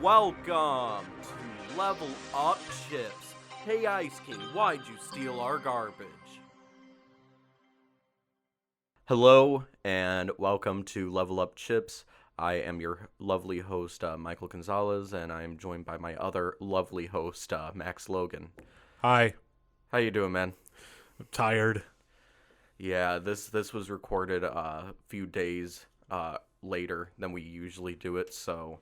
Welcome to Level Up Chips. Hey Ice King, why'd you steal our garbage? Hello and welcome to Level Up Chips. I am your lovely host, Michael Gonzalez, and I'm joined by my other lovely host, Max Logan. Hi. How you doing, man? I'm tired. Yeah, this was recorded a few days later than we usually do it, so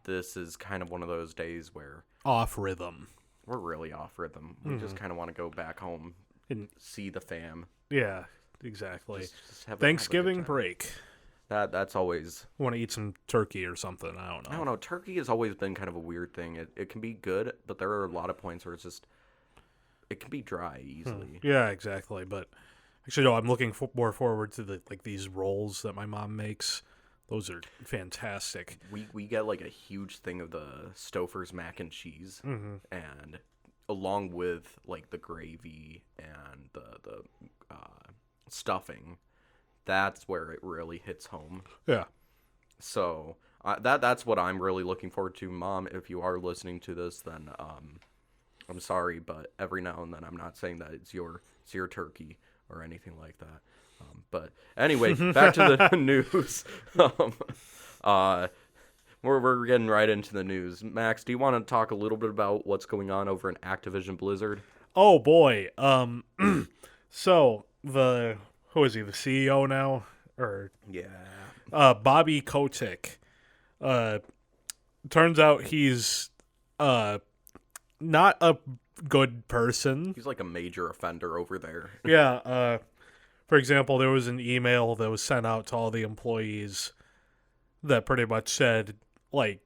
this is kind of one of those days where Off rhythm. we're really off rhythm. We just kind of want to go back home and see the fam. Yeah, exactly. Just have Thanksgiving have a good time. break. That's always... Want to eat some turkey or something. I don't know. I don't know. Turkey has always been kind of a weird thing. It can be good, but there are a lot of points where it can be dry easily. Yeah, exactly. But actually, no, I'm looking more forward to these rolls that my mom makes. Those are fantastic. We get like a huge thing of the Stouffer's mac and cheese, and along with like the gravy and the stuffing, that's where it really hits home. Yeah. So that's what I'm really looking forward to. Mom, if you are listening to this, then I'm sorry, but every now and then I'm not saying that it's your turkey or anything like that. But anyway, back to the news. We're getting right into the news. Max, do you want to talk a little bit about what's going on over in Activision Blizzard? Oh boy. So who is he? The CEO now, or Yeah. Bobby Kotick. Turns out he's not a good person. He's like a major offender over there. Yeah. For example, there was an email that was sent out to all the employees that pretty much said, like,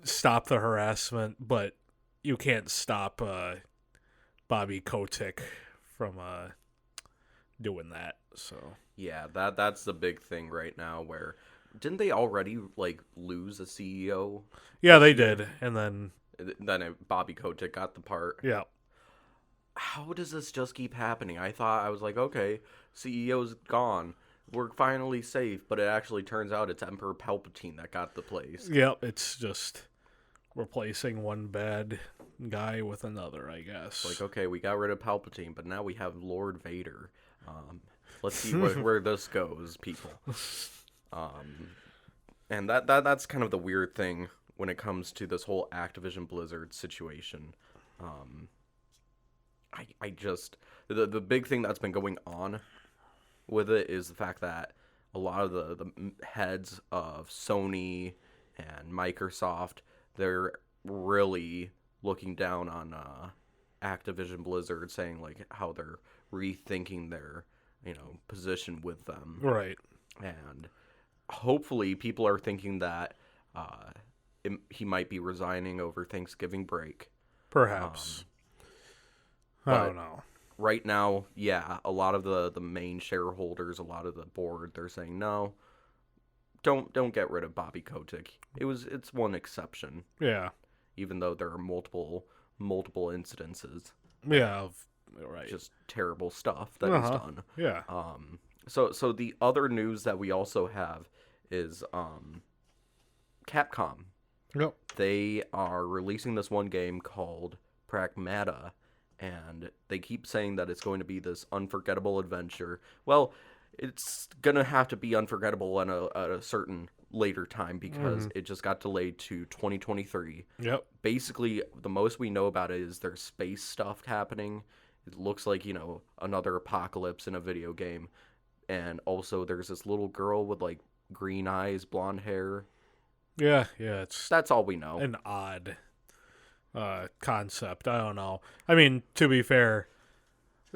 stop the harassment, but you can't stop Bobby Kotick from doing that. So Yeah, that's the big thing right now. Where didn't they already like lose a CEO? yeah, they did, and then Bobby Kotick got the part. yeah. How does this just keep happening? I was like, okay, CEO's gone. We're finally safe, but it actually turns out it's Emperor Palpatine that got the place. Yep, it's just replacing one bad guy with another, I guess. Like, okay, we got rid of Palpatine, but now we have Lord Vader. Let's see where this goes, people. And that's kind of the weird thing when it comes to this whole Activision Blizzard situation. I just... The big thing that's been going on with it is the fact that a lot of the heads of Sony and Microsoft, they're really looking down on Activision Blizzard, saying like how they're rethinking their position with them. Right. And hopefully people are thinking that he might be resigning over Thanksgiving break. Perhaps. I don't know. Right now, yeah, a lot of the main shareholders, a lot of the board, they're saying no. Don't get rid of Bobby Kotick. It's one exception. Yeah. Even though there are multiple incidences. Yeah. Right. Just terrible stuff that he's done. Yeah. So the other news that we also have is Capcom. Yep. They are releasing this one game called Pragmata, and they keep saying that it's going to be this unforgettable adventure. Well, it's going to have to be unforgettable at a certain later time because it just got delayed to 2023. Yep. Basically, the most we know about it is there's space stuff happening. It looks like, another apocalypse in a video game. And also there's this little girl with like green eyes, blonde hair. Yeah, That's all we know. An odd concept. I don't know. I mean, to be fair,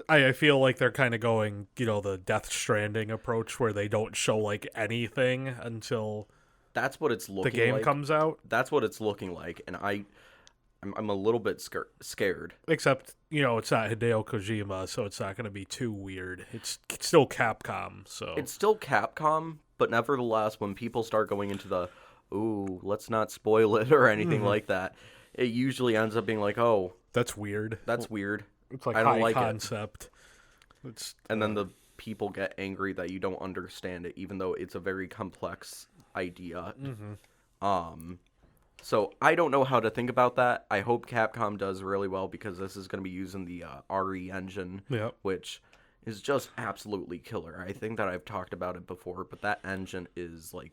I feel like they're kind of going, the Death Stranding approach where they don't show like anything until that's what it's looking like. The game comes out. That's what it's looking like, and I'm a little bit scared. Except, it's not Hideo Kojima, so it's not going to be too weird. It's still Capcom, so it's still Capcom, but nevertheless, when people start going into let's not spoil it or anything like that, it usually ends up being like, oh, that's weird. That's weird. It's like I don't high like concept. And then the people get angry that you don't understand it, even though it's a very complex idea. So I don't know how to think about that. I hope Capcom does really well because this is going to be using the RE engine, Yep. which is just absolutely killer. I think that I've talked about it before, but that engine is like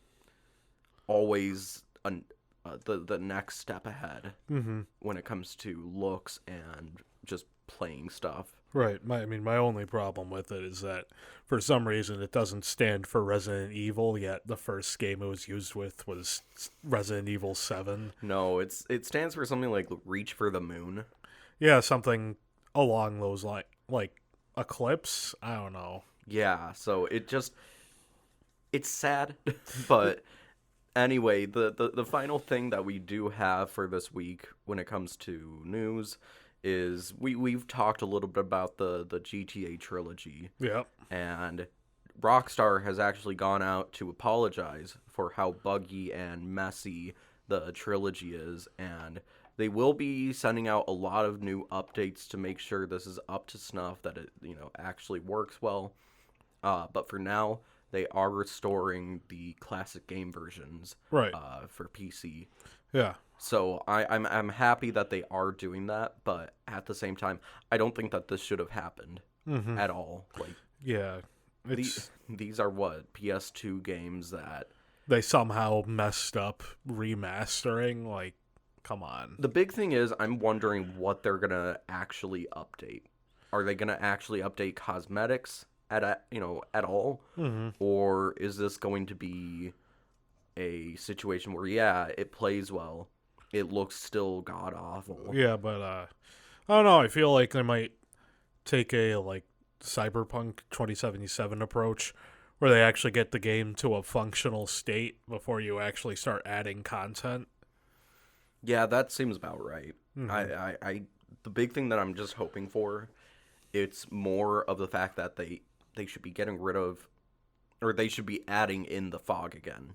always the next step ahead when it comes to looks and just playing stuff. Right. My only problem with it is that for some reason it doesn't stand for Resident Evil, yet the first game it was used with was Resident Evil 7. No, it stands for something like Reach for the Moon. Yeah, something along those lines, like Eclipse. I don't know. Yeah, so it's sad, but anyway, the final thing that we do have for this week when it comes to news is we've talked a little bit about the GTA trilogy. Yep. And Rockstar has actually gone out to apologize for how buggy and messy the trilogy is, and they will be sending out a lot of new updates to make sure this is up to snuff, that it actually works well. But for now, they are restoring the classic game versions Right. for PC. Yeah. So I'm happy that they are doing that, but at the same time, I don't think that this should have happened at all. Like, Yeah. It's these are what PS2 games that they somehow messed up remastering. Like, come on. the big thing is I'm wondering what they're gonna actually update. Are they gonna actually update cosmetics at all, or is this going to be a situation where it plays well, it looks still god awful? Yeah, but I don't know. I feel like they might take a like Cyberpunk 2077 approach, where they actually get the game to a functional state before you actually start adding content. Yeah, that seems about right. I the big thing that I'm just hoping for, it's more of the fact that they should be getting rid of, or they should be adding in the fog again.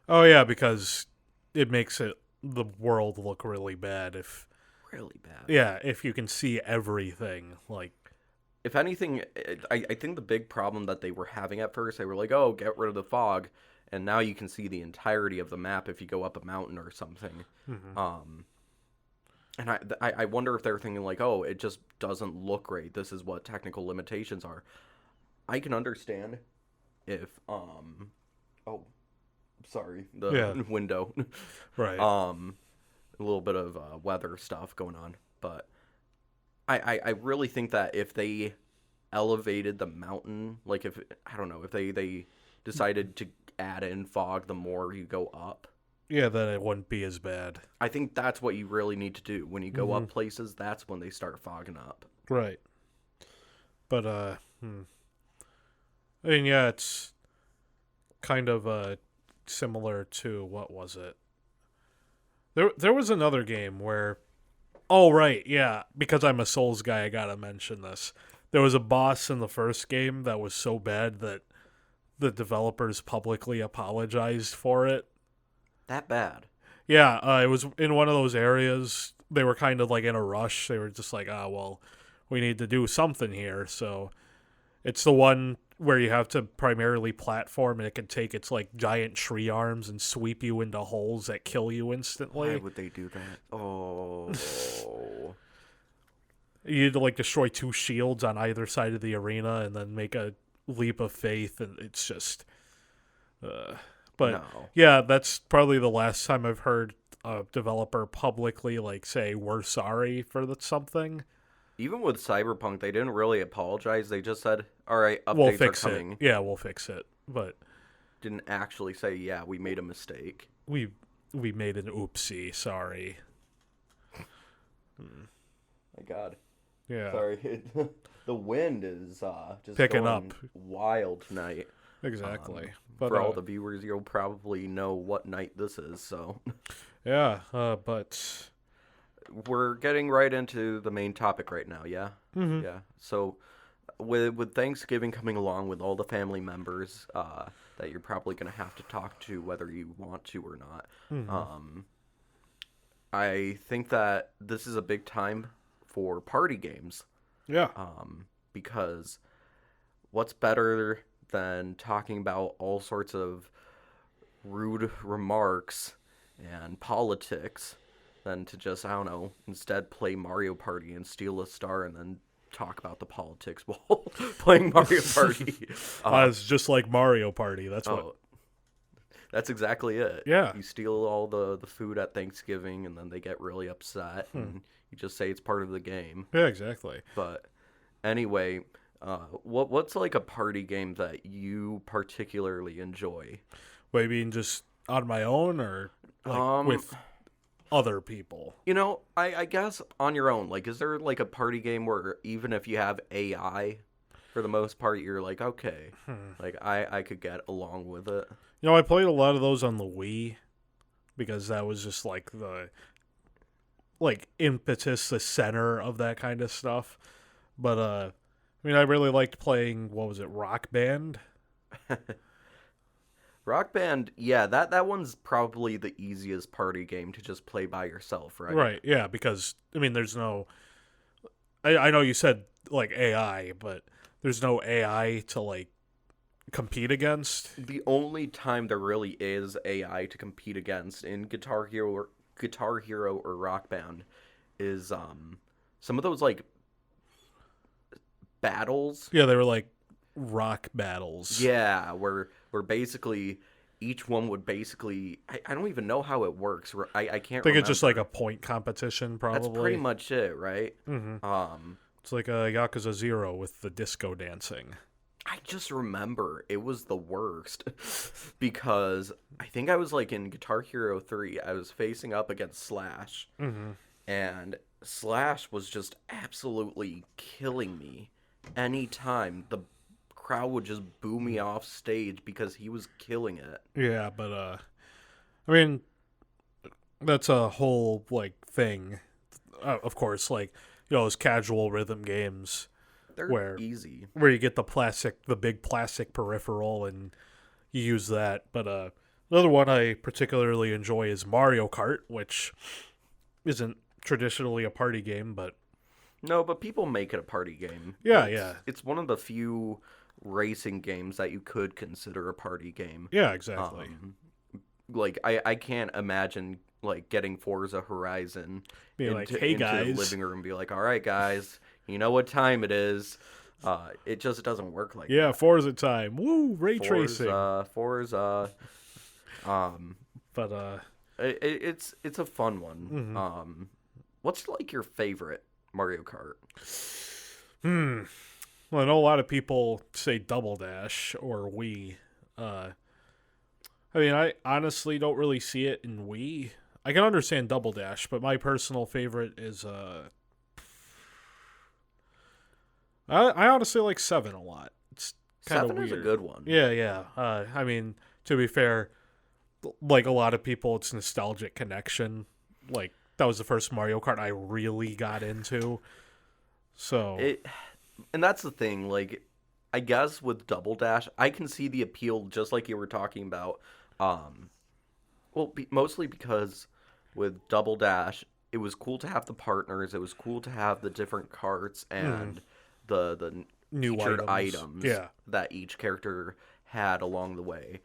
Oh yeah, because it makes the world look really bad if Really bad. if you can see everything. Like, If anything, I think the big problem that they were having at first, they were like, oh, get rid of the fog, and now you can see the entirety of the map if you go up a mountain or something. And I wonder if they're thinking like, oh, it just doesn't look great. This is what technical limitations are. I can understand if oh, sorry, the window. right. A little bit of weather stuff going on, but I really think that if they elevated the mountain, like if they decided to add in fog the more you go up, Yeah, then it wouldn't be as bad. I think that's what you really need to do. When you go up places, that's when they start fogging up. Right. But I mean, yeah, it's kind of similar to, what was it? There was another game where, oh right, yeah, because I'm a Souls guy, I gotta mention this. There was a boss in the first game that was so bad that the developers publicly apologized for it. That bad? Yeah, it was in one of those areas. They were kind of like in a rush. They were just like, well, we need to do something here. So it's the one where you have to primarily platform, and it can take its like giant tree arms and sweep you into holes that kill you instantly. Why would they do that? Oh. You'd like destroy 2 shields on either side of the arena and then make a leap of faith, and it's just but No. yeah, that's probably the last time I've heard a developer publicly like say we're sorry for something. Even with Cyberpunk, they didn't really apologize. They just said, all right, We'll updates fix are coming. it. Yeah, we'll fix it. But Didn't actually say, yeah, we made a mistake. we made an oopsie. Sorry. My God. Yeah. Sorry. The wind is just Picking going up. wild tonight. Exactly. But For all the viewers, you'll probably know what night this is, so. yeah, but We're getting right into the main topic right now, yeah? Yeah. So, with Thanksgiving coming along with all the family members that you're probably going to have to talk to whether you want to or not, I think that this is a big time for party games. yeah. Because what's better than talking about all sorts of rude remarks and politics than to just, I don't know, instead play Mario Party and steal a star and then talk about the politics while playing Mario Party. It's just like Mario Party. That's what. Oh, that's exactly it. Yeah. You steal all the food at Thanksgiving, and then they get really upset, and you just say it's part of the game. Yeah, exactly. But anyway, what's like a party game that you particularly enjoy? Maybe just on my own or like with other people. You know, I guess on your own. Like, is there like a party game where even if you have AI, for the most part, you're like, okay, like I could get along with it. You know, I played a lot of those on the Wii because that was just like the impetus, the center of that kind of stuff. But I mean, I really liked playing, what was it, Rock Band? Rock Band, yeah, that one's probably the easiest party game to just play by yourself, right? Right, yeah, because I mean, there's no I know you said like AI, but there's no AI to like compete against. The only time there really is AI to compete against in Guitar Hero or Rock Band is some of those like battles. Yeah, they were like rock battles. Yeah, where basically each one would basically I don't even know how it works. I can't. I think it's remember. just like a point competition, probably. That's pretty much it, right? Mm-hmm. It's like a Yakuza 0 with the disco dancing. I just remember it was the worst because I think I was like in Guitar Hero 3. I was facing up against Slash, and Slash was just absolutely killing me. Anytime the crowd would just boo me off stage because he was killing it. Yeah, but I mean, that's a whole like thing. Of course, like, you know, those casual rhythm games. They're easy. Where you get the big plastic peripheral and you use that. But another one I particularly enjoy is Mario Kart, which isn't traditionally a party game, but... No, but people make it a party game. Yeah, It's one of the few racing games that you could consider a party game. Yeah, exactly. Like, I can't imagine, like, getting Forza Horizon into the living room and be like, all right, guys... You know what time it is. It just doesn't work like that. Yeah, Forza time. Woo, ray tracing. Forza. But it's a fun one. What's like your favorite Mario Kart? Well, I know a lot of people say Double Dash or Wii. I mean, I honestly don't really see it in Wii. I can understand Double Dash, but my personal favorite is I honestly like 7 a lot. It's kind of 7 weird. is a good one. Yeah. I mean, to be fair, like a lot of people, it's nostalgic connection. Like, that was the first Mario Kart I really got into. So... And that's the thing, like, I guess with Double Dash, I can see the appeal just like you were talking about. Mostly because with Double Dash, it was cool to have the partners, it was cool to have the different carts and... the new featured items yeah. that each character had along the way.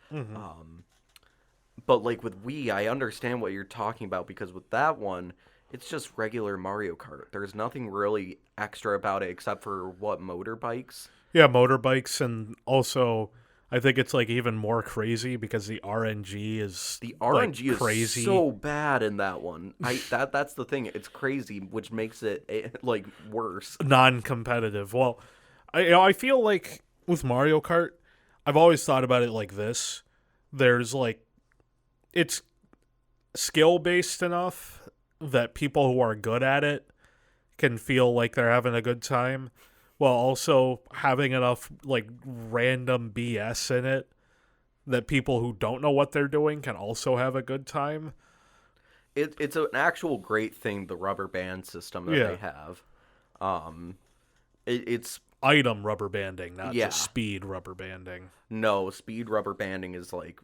But like with Wii, I understand what you're talking about because with that one, it's just regular Mario Kart. There's nothing really extra about it except for motorbikes? Yeah, motorbikes, and also I think it's like even more crazy because the RNG is like, crazy. Is so bad in that one. That's the thing. It's crazy, which makes it like worse. Non-competitive. Well, I feel like with Mario Kart, I've always thought about it like this. There's like, it's skill based enough that people who are good at it can feel like they're having a good time, while also having enough like random BS in it that people who don't know what they're doing can also have a good time. It's an actual great thing, the rubber band system that they have. It's item rubber banding, not just speed rubber banding. No, speed rubber banding is like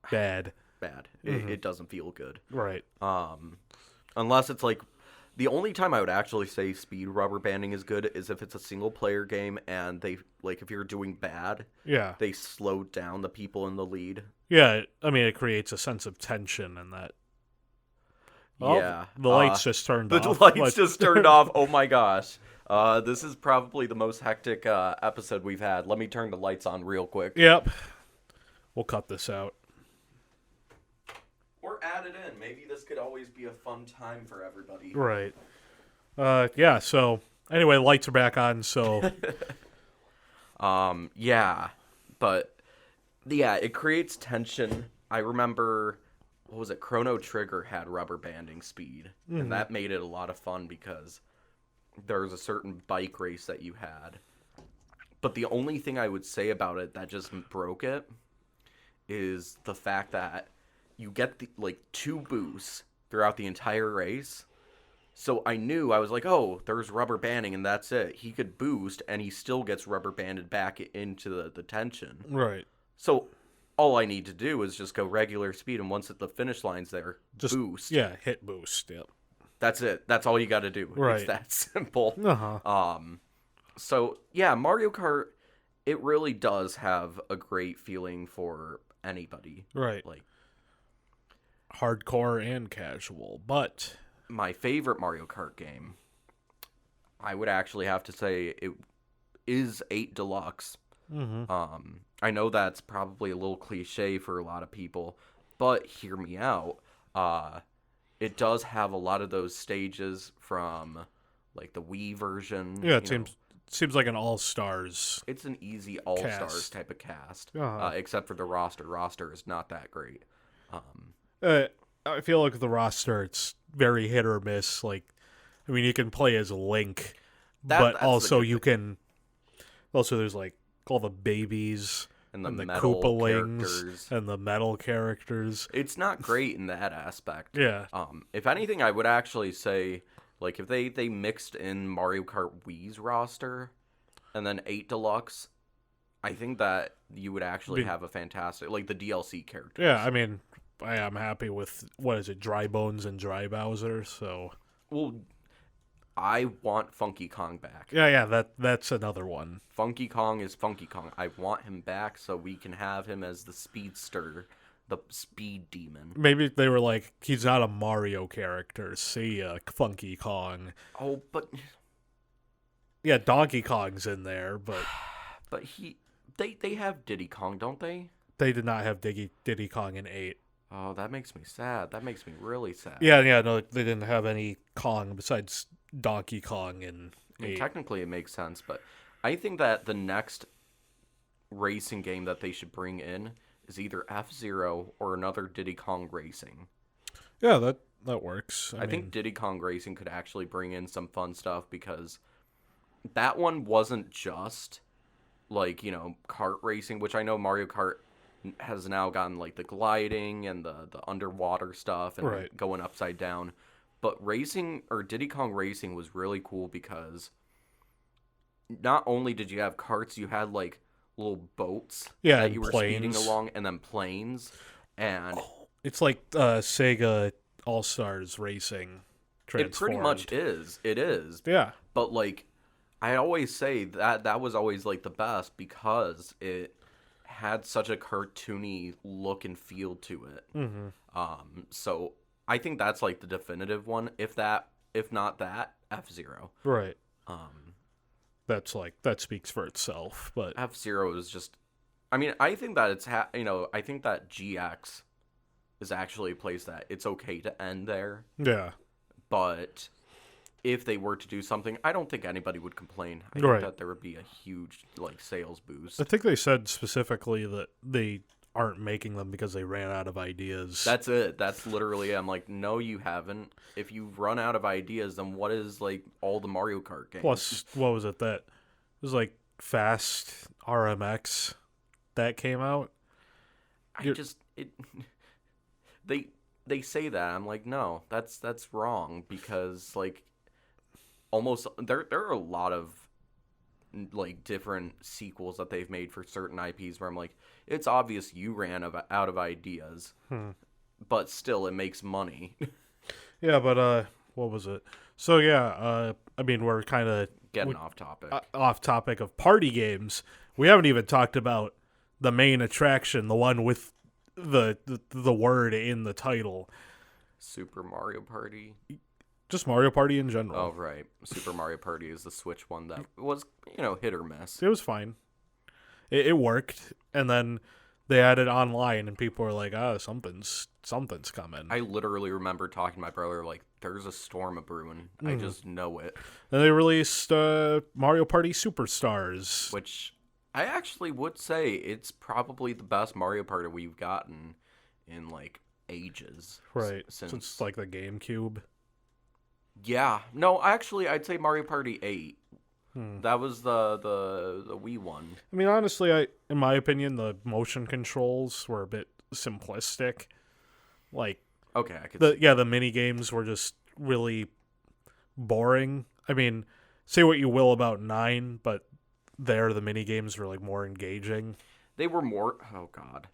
bad. It doesn't feel good. Right. Unless it's like, the only time I would actually say speed rubber banding is good is if it's a single player game and they, like, if you're doing bad, they slow down the people in the lead. Yeah, I mean, it creates a sense of tension and that Yeah. The lights just turned the off. lights just turned off. Oh my gosh. This is probably the most hectic episode we've had. Let me turn the lights on real quick. Yep. We'll cut this out. Or add it in. Maybe this could always be a fun time for everybody. Right. Yeah, so anyway, lights are back on, so yeah. But yeah, it creates tension. I remember, what was it? Chrono Trigger had rubber banding speed, and that made it a lot of fun because there was a certain bike race that you had. But the only thing I would say about it that just broke it is the fact that you get like 2 boosts throughout the entire race. So I was like, oh, there's rubber banding and that's it. He could boost and he still gets rubber banded back into the tension. right. So all I need to do is just go regular speed, and once at the finish line's there, just boost. Yeah, hit boost. Yep. That's it. That's all you got to do. Right. It's that simple. Uh-huh. So yeah, Mario Kart, it really does have a great feeling for anybody. Right. Like Hardcore and casual, but my favorite Mario Kart game, I would actually have to say it is 8 Deluxe. I know that's probably a little cliche for a lot of people, but hear me out. It does have a lot of those stages from like the Wii version. yeah, it seems like an all-stars. It's an easy all-stars Cast. type of cast, Uh-huh. except for the roster. Roster is not that great. I feel like the roster, it's very hit or miss. Like, I mean, you can play as Link, but that's also the good you thing. can. Also, there's like all the babies And the and the metal Koopalings characters. and the metal characters. It's not great in that aspect. Yeah. If anything, I would actually say, like, if they mixed in Mario Kart Wii's roster and then 8 Deluxe, I think that you would actually have a fantastic, like, the DLC characters. Yeah, I mean, I am happy with, what is it, Dry Bones and Dry Bowser, so. Well, I want Funky Kong back. Yeah, that's another one. Funky Kong is Funky Kong. I want him back so we can have him as the speedster, the speed demon. Maybe they were like, he's not a Mario character. See ya, Funky Kong. Oh, but Yeah, Donkey Kong's in there, but they have Diddy Kong, don't they? they did not have Diddy Kong in 8. Oh, that makes me sad. That makes me really sad. Yeah, no, they didn't have any Kong besides Donkey Kong in I mean, 8. technically it makes sense, but I think that the next racing game that they should bring in is either F-Zero or another Diddy Kong Racing. Yeah, that works. I think Diddy Kong Racing could actually bring in some fun stuff because that one wasn't just like, kart racing, which I know Mario Kart has now gotten like the gliding and the underwater stuff and Right. going upside down. But racing or Diddy Kong Racing was really cool because not only did you have karts, you had like little boats that and you were speeding planes. along, and then planes. And It's like Sega All-Stars Racing it pretty much transformed. is. It is. Yeah. But like I always say that was always like the best because it had such a cartoony look and feel to it. So I think that's like the definitive one. If not that, F-Zero. Right. That speaks for itself, but F-Zero is just. I mean, I think that I think that GX is actually a place that it's okay to end there. yeah. But if they were to do something, I don't think anybody would complain. I Right. think that there would be a huge like sales boost. I think they said specifically that they aren't making them because they ran out of ideas. That's it. That's literally. I'm like, no, you haven't. If you've run out of ideas, then what is like all the Mario Kart games? Plus, what was it that it was like Fast RMX that came out? They say that. I'm like, no, that's wrong because like almost there are a lot of like different sequels that they've made for certain IPs where I'm like, it's obvious you ran out of ideas, but still it makes money. Yeah, but what was it? So yeah, I mean we're kind of Getting off topic. off topic of party games. We haven't even talked about the main attraction, the one with the word in the title. Super Mario Party. Just Mario Party in general. Oh, right. Super Mario Party is the Switch one that was, hit or miss. It was fine. It worked, and then they added online, and people were like, something's coming. I literally remember talking to my brother, like, there's a storm a brewing. I just know it. Then they released Mario Party Superstars. Which I actually would say it's probably the best Mario Party we've gotten in, like, ages. Right. Since like, the GameCube. Yeah. No, actually, I'd say Mario Party 8. That was the Wii one. I mean, honestly, in my opinion, the motion controls were a bit simplistic. Like, okay, I could the mini games were just really boring. I mean, say what you will about 9, but the mini games were like more engaging. They were more. Oh God,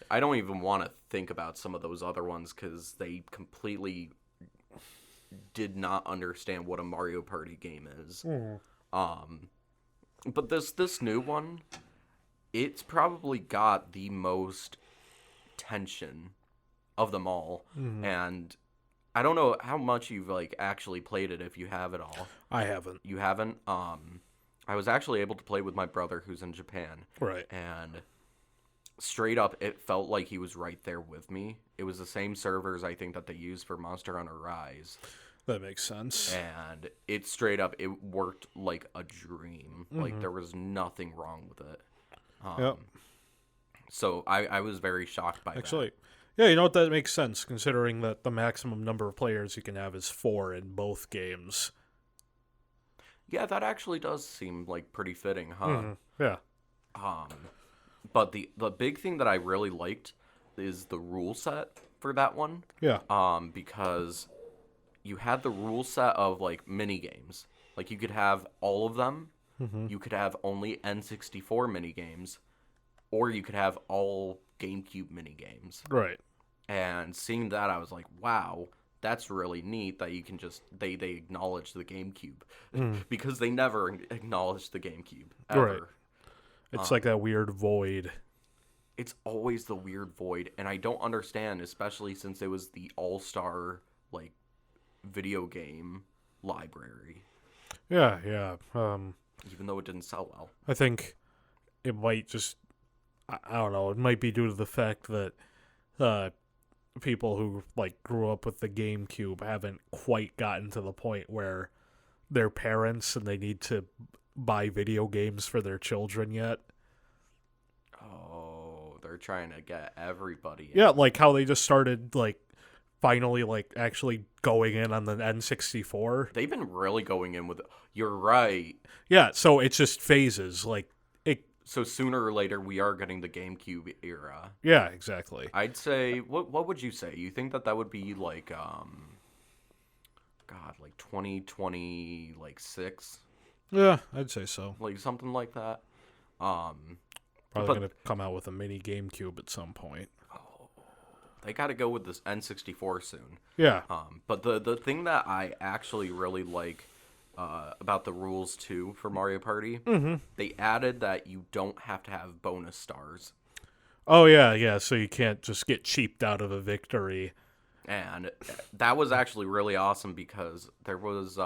I don't even want to think about some of those other ones because they completely did not understand what a Mario Party game is. But this new one, it's probably got the most tension of them all, and I don't know how much you've like actually played it if you have it all. I haven't. You haven't? I was actually able to play with my brother who's in Japan. Right. And straight up, it felt like he was right there with me. It was the same servers, I think, that they used for Monster Hunter Rise. That makes sense. And it straight up, it worked like a dream. Like, there was nothing wrong with it. Yep. So I was very shocked by that. Yeah, you know what? That makes sense, considering that the maximum number of players you can have is 4 in both games. Yeah, that actually does seem like pretty fitting, huh? Yeah. But the big thing that I really liked is the rule set for that one. Yeah. Because you had the rule set of like mini games. Like you could have all of them. You could have only N64 mini games, or you could have all GameCube mini games. Right. And seeing that, I was like, wow, that's really neat that you can just they acknowledge the GameCube because they never acknowledged the GameCube ever. Right. It's like that weird void. It's always the weird void, and I don't understand, especially since it was the all-star like video game library. Yeah. Even though it didn't sell well. I think it might just, I don't know, it might be due to the fact that people who like grew up with the GameCube haven't quite gotten to the point where they're parents and they need to buy video games for their children yet. Oh, they're trying to get everybody in. Yeah, like how they just started like finally like actually going in on the N64. They've been really going in with it. You're right. Yeah, so it's just phases. Like so sooner or later we are getting the GameCube era. Yeah, exactly. I'd say what would you say? You think that would be like like 2020 like 6? Yeah, I'd say so. Like something like that. Probably going to come out with a mini GameCube at some point. Oh, they got to go with this N64 soon. Yeah. But the thing that I actually really like about the rules too for Mario Party, they added that you don't have to have bonus stars. Oh yeah. So you can't just get cheaped out of a victory. And that was actually really awesome because there was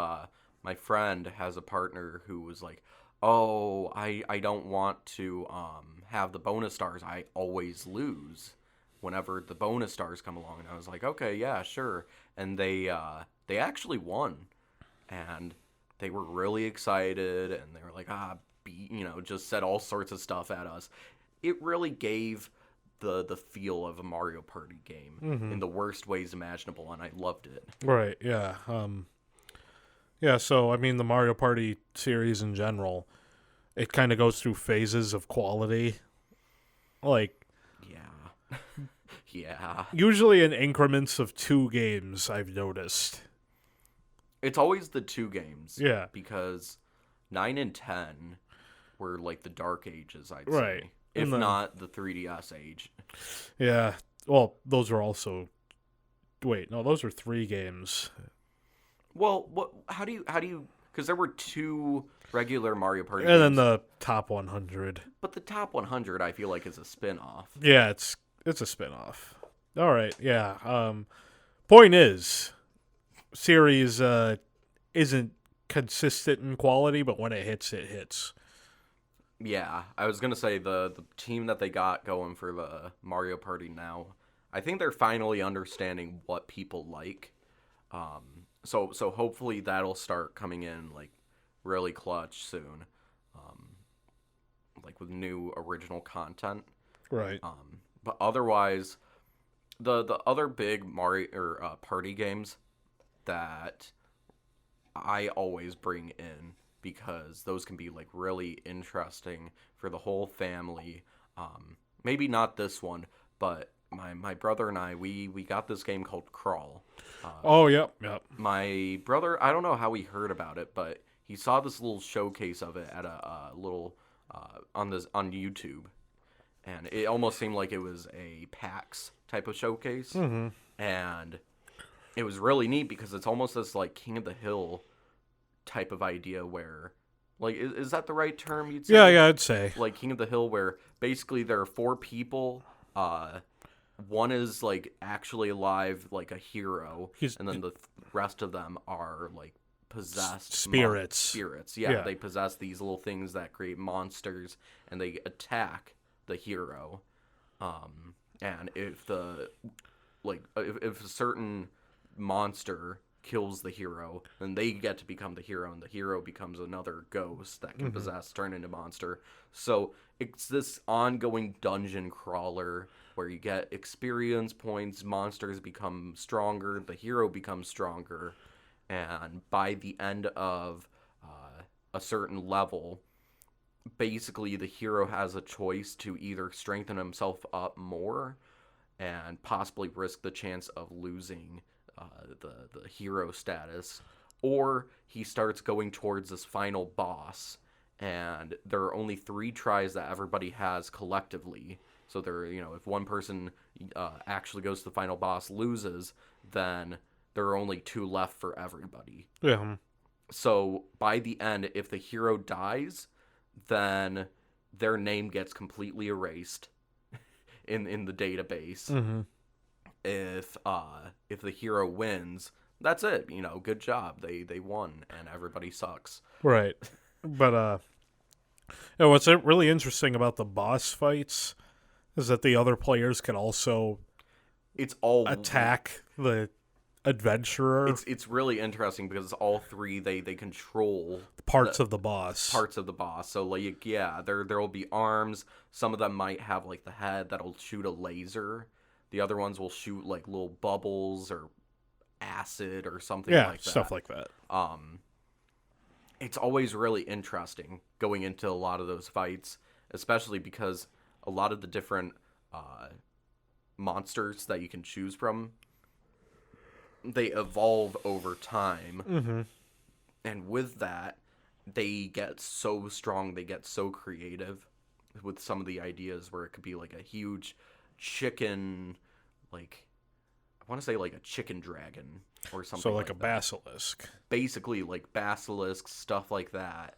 my friend has a partner who was like, oh, I don't want to have the bonus stars. I always lose whenever the bonus stars come along. And I was like, okay, yeah, sure. And they actually won. And they were really excited. And they were like, just said all sorts of stuff at us. It really gave the feel of a Mario Party game in the worst ways imaginable. And I loved it. Right, yeah. Yeah, so, I mean, the Mario Party series in general, it kind of goes through phases of quality. Like... Yeah. Yeah. Usually in increments of 2 games, I've noticed. It's always the 2 games. Yeah. Because 9 and 10 were, like, the dark ages, I'd right. say. If not the 3DS age. Yeah. Well, those are also... Wait, no, those are 3 games. Well, how do you... Because there were 2 regular Mario Party games. And then the top 100. But the top 100, I feel like, is a spin-off. Yeah, it's a spin-off. All right, yeah. Point is, series isn't consistent in quality, but when it hits, it hits. Yeah, I was gonna say the team that they got going for the Mario Party now, I think they're finally understanding what people like. So hopefully that'll start coming in like really clutch soon, like with new original content. Right. But otherwise, the other big Mario or party games that I always bring in because those can be like really interesting for the whole family. Maybe not this one, but my brother and we got this game called Crawl. Oh, yep. My brother, I don't know how he heard about it, but he saw this little showcase of it at a little on YouTube, and it almost seemed like it was a PAX type of showcase, and it was really neat because it's almost this like King of the Hill type of idea where, like, is that the right term you'd say? Yeah, I'd say. Like King of the Hill, where basically there are 4 people. One is like actually alive, like a hero, and then the rest of them are like possessed spirits. Spirits, yeah, they possess these little things that create monsters, and they attack the hero. And if if a certain monster kills the hero, then they get to become the hero, and the hero becomes another ghost that can possess, turn into monster. So it's this ongoing dungeon crawler where you get experience points, monsters become stronger, the hero becomes stronger, and by the end of a certain level, basically the hero has a choice to either strengthen himself up more and possibly risk the chance of losing the hero status, or he starts going towards this final boss, and there are only 3 tries that everybody has collectively. So there, if one person actually goes to the final boss, loses, then there are only 2 left for everybody. Yeah. So by the end, if the hero dies, then their name gets completely erased in the database. If the hero wins, that's it. Good job. They won, and everybody sucks. Right. But what's really interesting about the boss fights is that the other players can also attack the adventurer. It's really interesting because all 3 they control parts of the boss. So like there will be arms. Some of them might have like the head that'll shoot a laser. The other ones will shoot like little bubbles or acid or something like that. Yeah, stuff like that. It's always really interesting going into a lot of those fights, especially because a lot of the different monsters that you can choose from, they evolve over time. And with that, they get so strong, they get so creative with some of the ideas where it could be like a huge chicken, like I want to say like a chicken dragon or something. So like a basilisk. Basically like basilisks, stuff like that.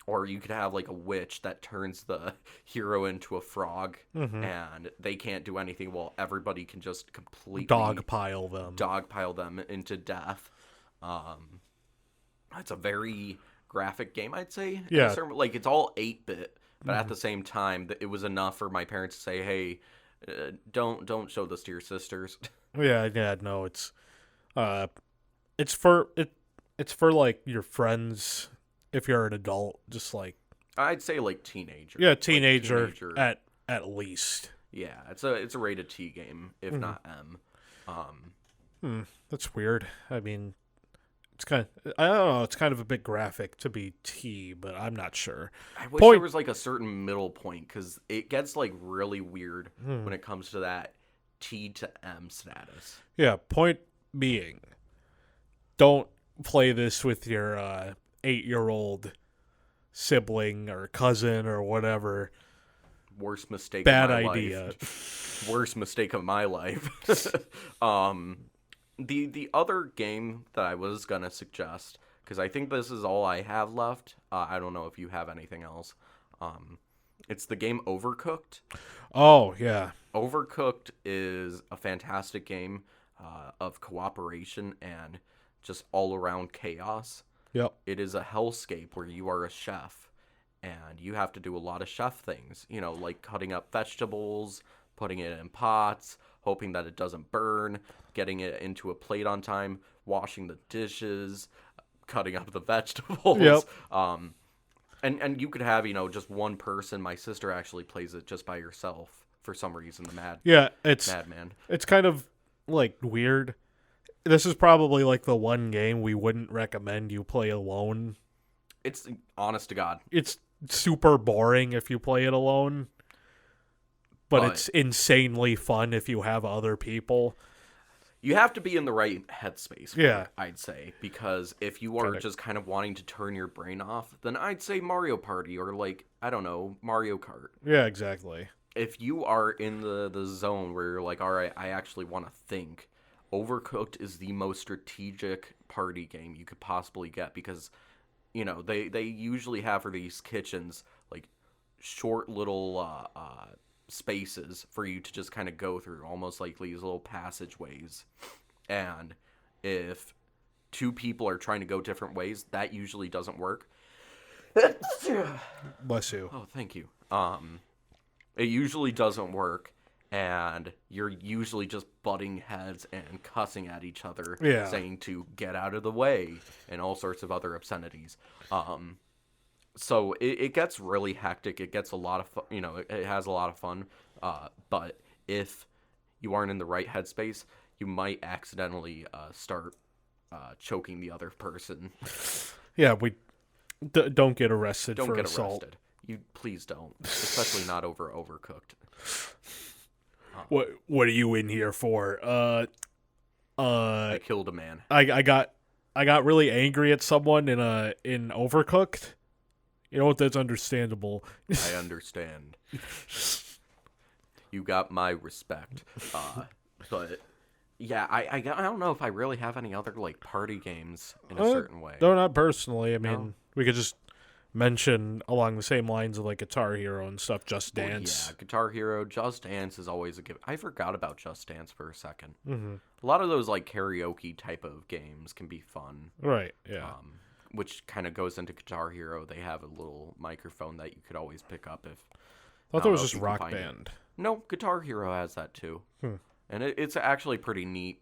Or you could have like a witch that turns the hero into a frog, and they can't do anything while everybody can just completely dogpile them into death. It's a very graphic game, I'd say. Yeah. Like it's all 8-bit. But at the same time, it was enough for my parents to say, "Hey, don't show this to your sisters." Yeah, no, it's for like your friends if you're an adult, just like I'd say like teenager. Yeah, teenager. At least. Yeah, it's a rated T game, if not M. That's weird. I mean, it's kind of, I don't know, it's kind of a bit graphic to be T, but I'm not sure. I wish there was like a certain middle point, because it gets like really weird when it comes to that T to M status. Yeah, point being, don't play this with your 8-year-old sibling or cousin or whatever. Worst mistake Bad of my idea. life. Worst mistake of my life. The other game that I was going to suggest, because I think this is all I have left. I don't know if you have anything else. It's the game Overcooked. Oh, yeah. Overcooked is a fantastic game of cooperation and just all around chaos. Yep. It is a hellscape where you are a chef and you have to do a lot of chef things, like cutting up vegetables, putting it in pots, hoping that it doesn't burn, getting it into a plate on time, washing the dishes, cutting up the vegetables. Yep. And you could have, just one person. My sister actually plays it just by herself for some reason, Madman. It's kind of like weird. This is probably like the one game we wouldn't recommend you play alone. It's honest to God. It's super boring if you play it alone, but it's insanely fun if you have other people. You have to be in the right headspace for Yeah. it, I'd say, because if you are just kind of wanting to turn your brain off, then I'd say Mario Party or Mario Kart. Yeah, exactly. If you are in the zone where you're like, all right, I actually want to think, Overcooked is the most strategic party game you could possibly get because, they usually have for these kitchens, like, short little spaces for you to just kind of go through, almost like these little passageways. And if two people are trying to go different ways, that usually doesn't work. Bless you. Oh, thank you. It usually doesn't work, and you're usually just butting heads and cussing at each other, saying to get out of the way, and all sorts of other obscenities. So it gets really hectic. It gets a lot of fun, it has a lot of fun. But if you aren't in the right headspace, you might accidentally start choking the other person. Yeah, we don't get arrested Don't for get assault. arrested. You please don't, especially not over Overcooked. What are you in here for? I killed a man. I got really angry at someone in Overcooked. You know what? That's understandable. I understand. You got my respect. But yeah, I don't know if I really have any other like party games in a certain way. No, not personally. I mean, we could just mention along the same lines of like Guitar Hero and stuff. Just Dance. Yeah, Guitar Hero, Just Dance is always a good. I forgot about Just Dance for a second. Mm-hmm. A lot of those like karaoke type of games can be fun. Right. Yeah. Which kind of goes into Guitar Hero. They have a little microphone that you could always pick up if. I thought that was just Rock Band. No, Guitar Hero has that too. And it's actually pretty neat.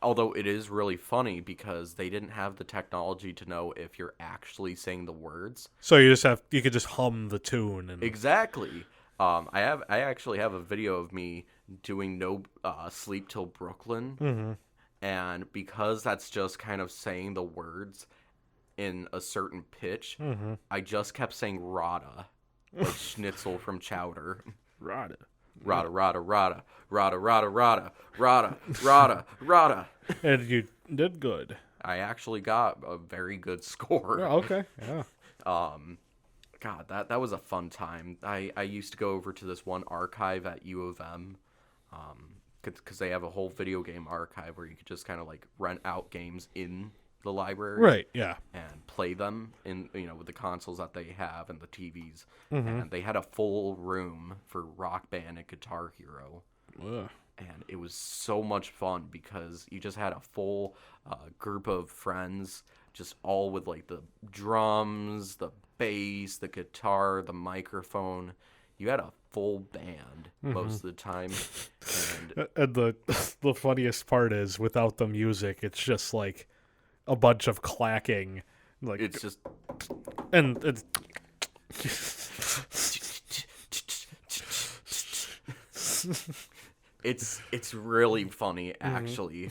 Although it is really funny because they didn't have the technology to know if you're actually saying the words. So you could just hum the tune and exactly. I actually have a video of me doing No Sleep Till Brooklyn. Mm-hmm. And because that's just kind of saying the words in a certain pitch, I just kept saying Rada, like Schnitzel from Chowder. Rada. Rada, rada, rada, rada, rada, rada, rada, rada, rada. And you did good. I actually got a very good score. Oh, okay, yeah. God, that was a fun time. I used to go over to this one archive at U of M, because they have a whole video game archive where you could just kind of like rent out games in the library, right? Yeah, and play them in with the consoles that they have and the TVs. And they had a full room for Rock Band and Guitar Hero. Ugh. And it was so much fun because you just had a full group of friends, just all with like the drums, the bass, the guitar, the microphone. You had a full band most of the time. And the funniest part is without the music, it's just like a bunch of clacking. Like it's just and it's It's really funny, actually.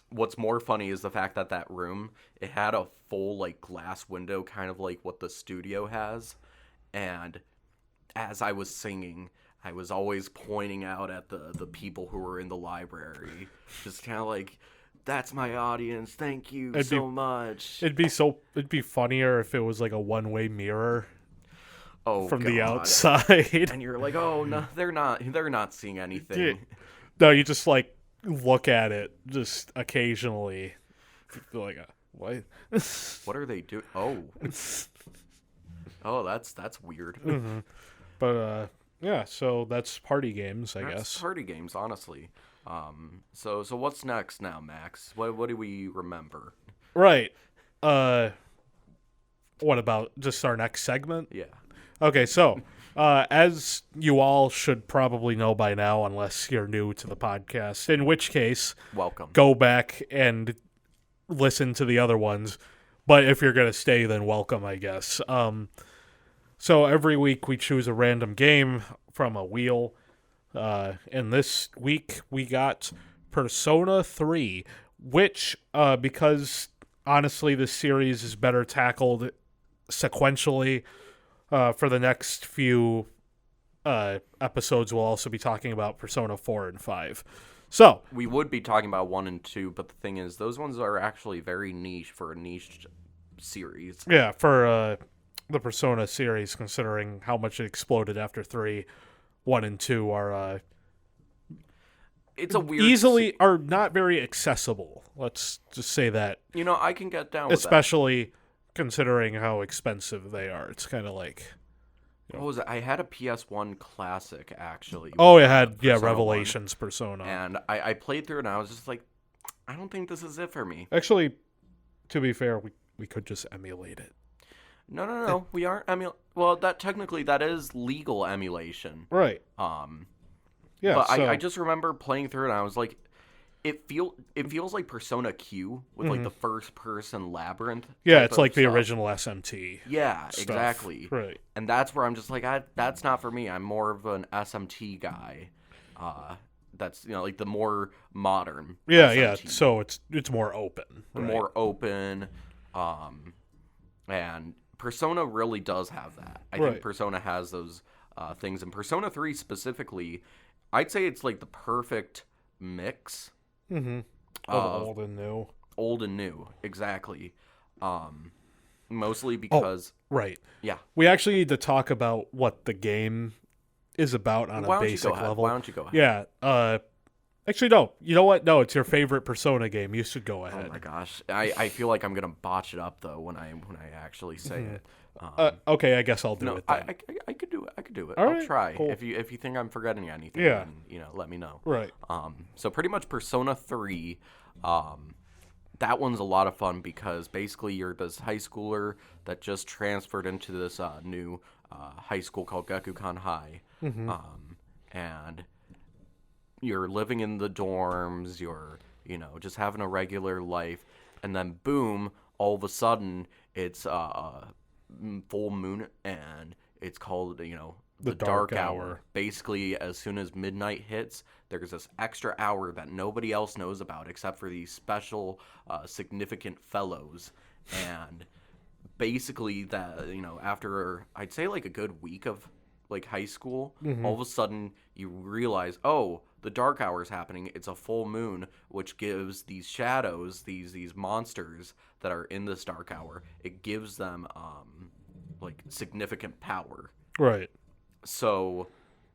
What's more funny is the fact that room, it had a full like glass window, kind of like what the studio has. And as I was singing, I was always pointing out at the people who were in the library, just kind of like, that's my audience. Thank you so much. It'd be funnier if it was like a one-way mirror. From the outside. And you're like, oh no, they're not seeing anything. No, you just like look at it just occasionally. You're like, what? What are they doing? Oh. Oh, that's weird. Mm-hmm. But yeah, so that's party games, I That's guess. party games, honestly. So what's next now, Max? What do we remember? Right. What about just our next segment? Yeah. Okay, so as you all should probably know by now, unless you're new to the podcast, in which case, Welcome. go back and listen to the other ones. But if you're going to stay, then welcome, I guess. So every week we choose a random game from a wheel. And this week we got Persona 3, which, because honestly this series is better tackled sequentially, for the next few episodes we'll also be talking about Persona 4 and 5. So we would be talking about 1 and 2, but the thing is, those ones are actually very niche for a niche series. Yeah, for the Persona series, considering how much it exploded after 3, 1 and 2 are it's a weird easily are not very accessible. Let's just say that. I can get down with especially considering how expensive they are. It's kind of like... What was it? I had a PS1 classic, actually. Oh, it had, Persona 1, Revelations Persona. and I played through it, and I was just like, I don't think this is it for me. Actually, to be fair, we could just emulate it. No. We aren't well, that is legal emulation. Right. Yeah, but so... I just remember playing through it, and I was like, it feels like Persona Q with like the first person labyrinth. Yeah, it's like the original SMT. Yeah, stuff. exactly. Right. And that's where I'm just like, that's not for me. I'm more of an SMT guy. That's like the more modern. Yeah, SMT. yeah. So it's more open. Right? More open. And Persona really does have that. I think Persona has those things, and Persona 3 specifically, I'd say it's like the perfect mix. Mm-hmm. Of old and new. Old and new, exactly. Mostly because... Oh, right. Yeah. We actually need to talk about what the game is about on a basic level. Why don't you go ahead? Yeah. Actually, no. You know what? No, it's your favorite Persona game. You should go ahead. Oh my gosh. I feel like I'm going to botch it up, though, when I actually say it. Okay, I guess I'll do it then. I could do it. All I'll right, try. cool. If you think I'm forgetting anything, Yeah. then, let me know. Right. So pretty much Persona 3, that one's a lot of fun because basically you're this high schooler that just transferred into this new high school called Gakukan High. Mm-hmm. And you're living in the dorms, you're, just having a regular life, and then boom, all of a sudden it's full moon, and it's called, the dark hour. Basically, as soon as midnight hits, there's this extra hour that nobody else knows about except for these special significant fellows. And basically that, after I'd say like a good week of like high school, all of a sudden you realize, oh, the dark hour is happening. It's a full moon, which gives these shadows, these monsters that are in this dark hour, it gives them like significant power. Right. So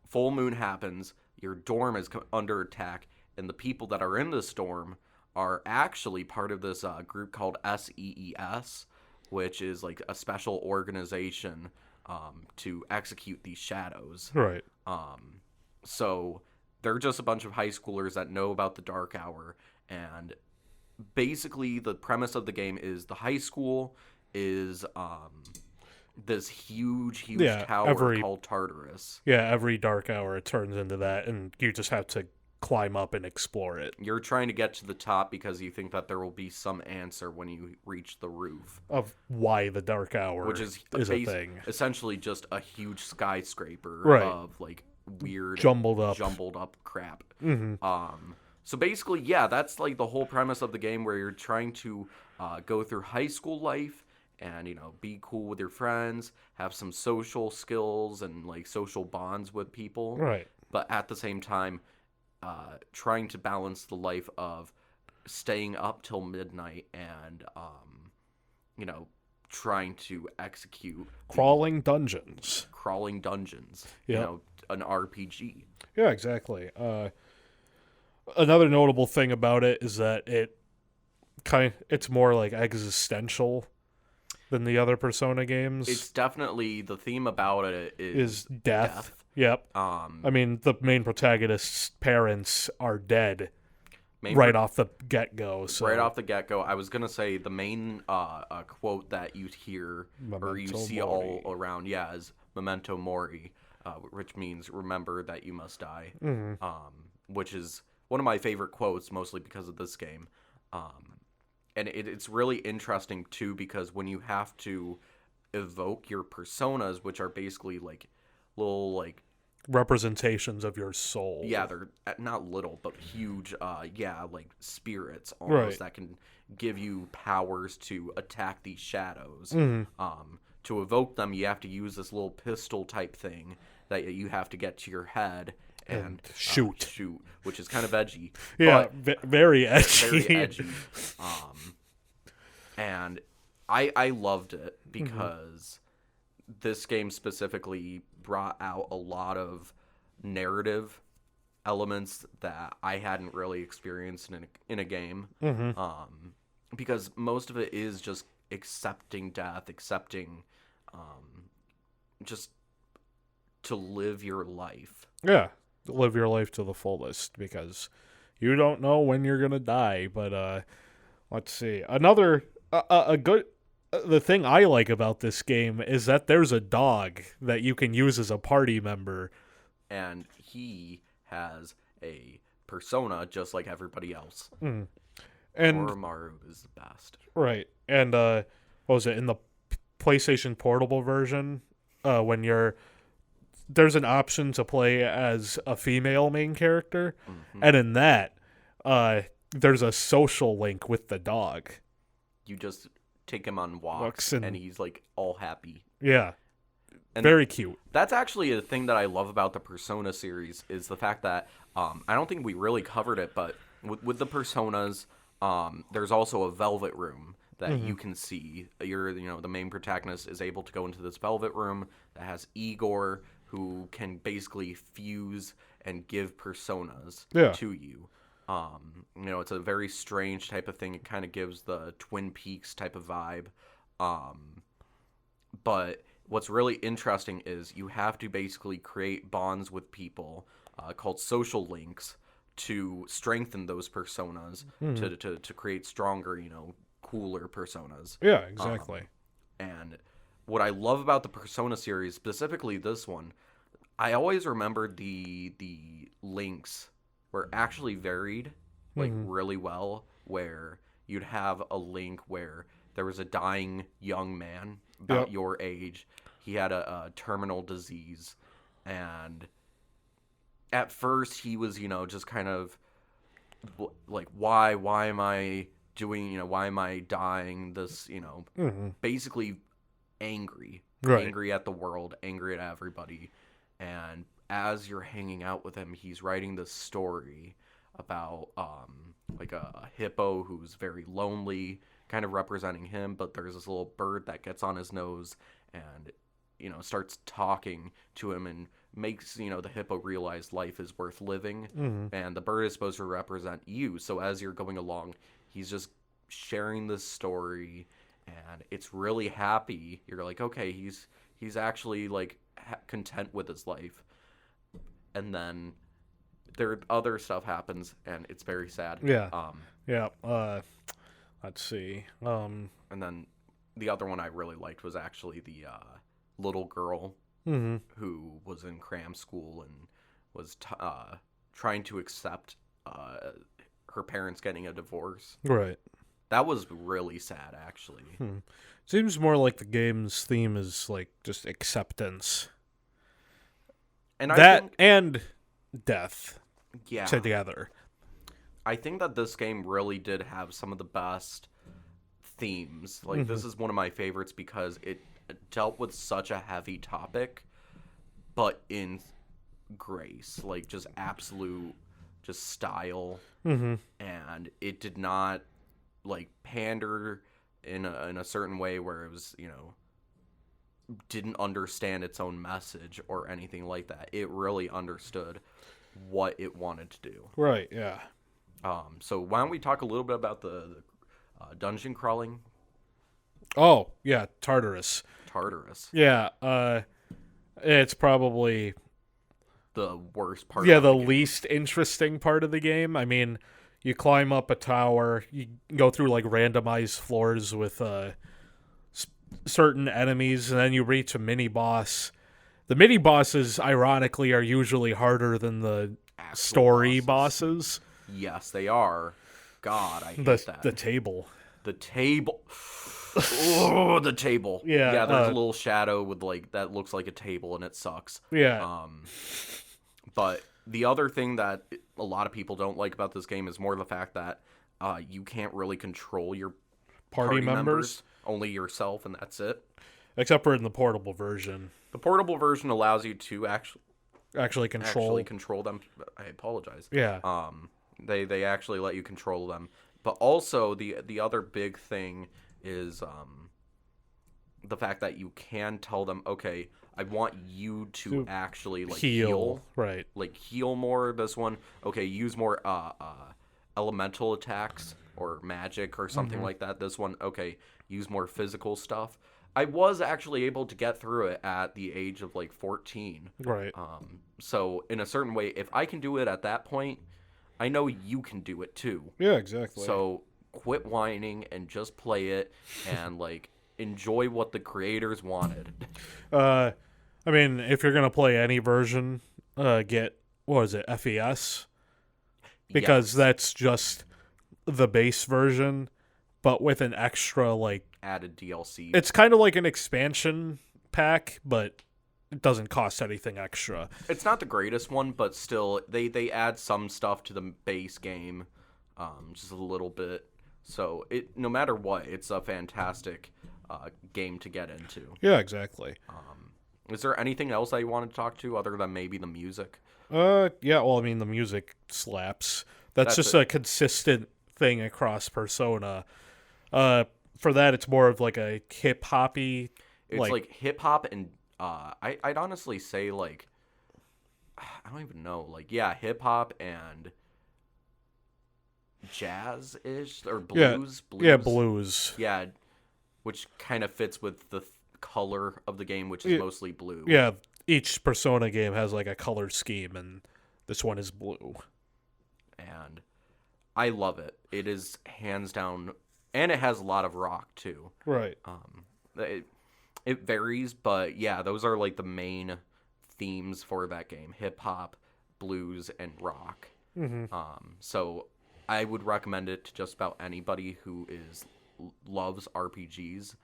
full moon happens, your dorm is under attack, and the people that are in this dorm are actually part of this group called SEES, which is like a special organization to execute these shadows. Right. So they're just a bunch of high schoolers that know about the dark hour, and basically the premise of the game is the high school is this huge tower called Tartarus. Yeah, every dark hour it turns into that, and you just have to climb up and explore it. You're trying to get to the top because you think that there will be some answer when you reach the roof. Of why the dark hour which is a thing. Essentially just a huge skyscraper of like weird jumbled up crap. Mm-hmm. So basically, yeah, that's like the whole premise of the game, where you're trying to go through high school life and, be cool with your friends, have some social skills and like social bonds with people. Right. But at the same time, trying to balance the life of staying up till midnight and, trying to execute crawling dungeons. Yep. An RPG. Yeah, exactly. Another notable thing about it is that it's more like existential. than the other Persona games. It's definitely, the theme about it is death. Yep. I mean, the main protagonist's parents are dead off the get-go. So. Right off the get-go. I was going to say the main quote that you hear or you see all around, is Memento Mori, which means remember that you must die, which is one of my favorite quotes, mostly because of this game. And it's really interesting, too, because when you have to evoke your personas, which are basically, like, little, like... representations of your soul. Yeah, they're not little, but huge, like, spirits, almost, that can give you powers to attack these shadows. To evoke them, you have to use this little pistol-type thing that you have to get to your head and shoot, which is kind of edgy. Yeah, very edgy. Very edgy. And I loved it because this game specifically brought out a lot of narrative elements that I hadn't really experienced in a game. Because most of it is just accepting death, accepting just to live your life. Yeah, live your life to the fullest, because you don't know when you're gonna die. But let's see, another a good the thing I like about this game is that there's a dog that you can use as a party member, and he has a persona just like everybody else. And Oromaru is the best, right? And what was it in the PlayStation Portable version? When there's an option to play as a female main character, and in that, there's a social link with the dog. You just take him on walks and he's like all happy. Yeah, and very cute. That's actually a thing that I love about the Persona series, is the fact that I don't think we really covered it, but with the Personas, there's also a velvet room that you can see. The main protagonist is able to go into this velvet room that has Igor, who can basically fuse and give personas to you. It's a very strange type of thing. It kind of gives the Twin Peaks type of vibe. But what's really interesting is you have to basically create bonds with people called social links to strengthen those personas, to create stronger, cooler personas. Yeah, exactly. And what I love about the Persona series, specifically this one, I always remembered the links were actually varied, like really well, where you'd have a link where there was a dying young man about your age. He had a terminal disease, and at first he was, just kind of like, why am I doing, why am I dying this, basically angry, angry at the world, angry at everybody. And as you're hanging out with him, he's writing this story about like a hippo who's very lonely, kind of representing him, but there's this little bird that gets on his nose and starts talking to him and makes the hippo realize life is worth living. And the bird is supposed to represent you, so as you're going along, he's just sharing this story, and it's really happy. You're like, okay, he's actually like content with his life. And then other stuff happens, and it's very sad. Let's see. And then the other one I really liked was actually the little girl who was in cram school and was trying to accept her parents getting a divorce. Right. That was really sad, actually. Seems more like the game's theme is like just acceptance. And and death together. I think that this game really did have some of the best themes. Like, this is one of my favorites because it dealt with such a heavy topic, but in grace. Like, just absolute style. And it did not, like, pander in a certain way where it was, didn't understand its own message or anything like that. It really understood what it wanted to do. Right, yeah. So why don't we talk a little bit about the dungeon crawling? Oh, yeah, Tartarus. Tartarus. Yeah, it's probably The worst part the about the game. least interesting part of the game. I mean, you climb up a tower, you go through like randomized floors with certain enemies, and then you reach a mini boss. The mini bosses, ironically, are usually harder than the Actual story bosses. bosses. Yes, they are. God, I hate that. The table. The table. Oh, the table. Yeah, Yeah, there's a little shadow with like that looks like a table and it sucks. Yeah. But the other thing that a lot of people don't like about this game is more the fact that you can't really control your Party members. Only yourself, and that's it. Except for in the portable version. The portable version allows you to Actually control. control them. I apologize. Yeah. They actually let you control them. But also the other big thing is the fact that you can tell them, okay, I want you to actually like heal. Right. Like heal more this one. Okay, use more elemental attacks or magic or something like that. This one, okay, use more physical stuff. I was actually able to get through it at the age of like 14. Right. So in a certain way, if I can do it at that point, I know you can do it too. Yeah, exactly. So quit whining and just play it and like enjoy what the creators wanted. I mean, if you're gonna play any version, get what is it, FES? Because that's just the base version, but with an extra like added DLC. It's kind of like an expansion pack, but it doesn't cost anything extra. It's not the greatest one, but still, they add some stuff to the base game, just a little bit. So no matter what, it's a fantastic game to get into. Yeah, exactly. Is there anything else that you want to talk to other than maybe the music? Yeah, well, I mean, the music slaps. That's just a consistent thing across Persona. For that, it's more of like a hip-hoppy... It's like hip-hop and... I'd honestly say, like... I don't even know. Like, yeah, hip-hop and... jazz-ish? Or blues? Yeah, yeah, blues. Yeah, which kind of fits with the color of the game, which is mostly blue. Yeah, each Persona game has like a color scheme, and this one is blue. And I love it. It is hands down... And it has a lot of rock, too. Right. It varies, but yeah, those are like the main themes for that game. Hip-hop, blues, and rock. So I would recommend it to just about anybody who loves RPGs.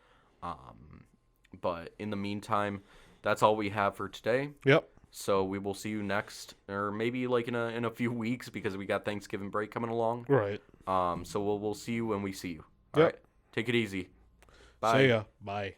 But in the meantime, that's all we have for today. Yep. So we will see you next, or maybe like in a few weeks, because we got Thanksgiving break coming along. Right. So we'll see you when we see you. All right. Take it easy. Bye. See ya. Bye.